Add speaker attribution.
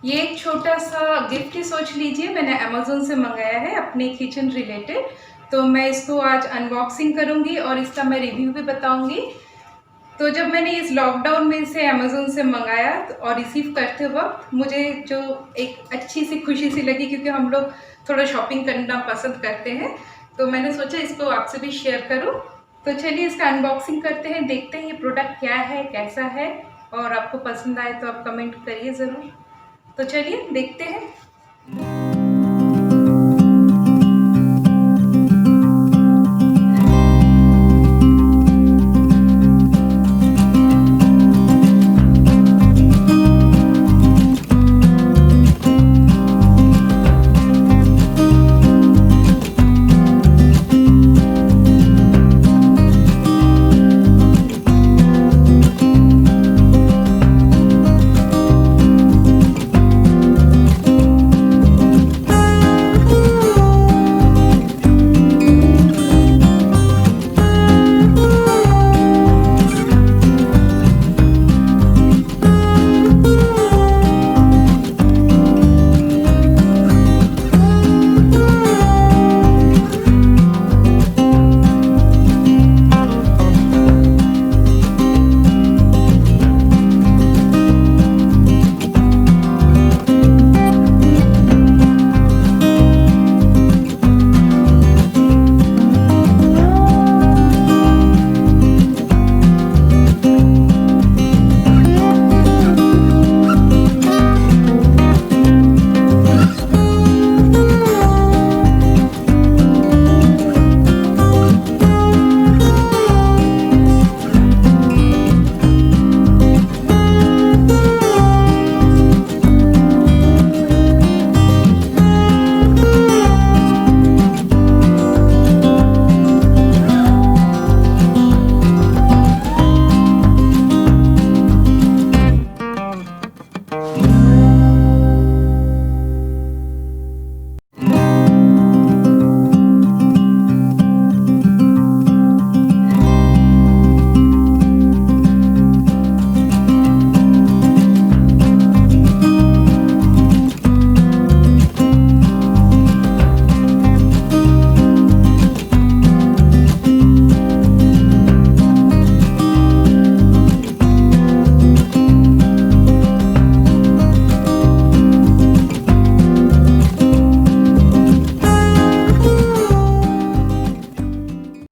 Speaker 1: ये एक छोटा-सा गिफ्ट ही सोच लीजिए, मैंने अमेज़न से मँगाया है अपने किचन रिलेटेड। तो मैं इसको आज अनबॉक्सिंग करूँगी और इसका मैं रिव्यू भी बताऊँगी। तो जब मैंने इस लॉकडाउन में इसे अमेज़न से मँगाया और रिसीव करते वक़्त मुझे जो एक अच्छी-सी खुशी-सी लगी, क्योंकि हम लोग थोड़ा शॉपिंग करना पसंद करते हैं, तो मैंने सोचा इसको आपसे भी शेयर करूँ। तो चलिए इसका अनबॉक्सिंग करते हैं, देखते हैं ये प्रोडक्ट क्या है, कैसा है, और आपको पसंद आए तो आप कमेंट करिए ज़रूर। तो चलिए देखते हैं।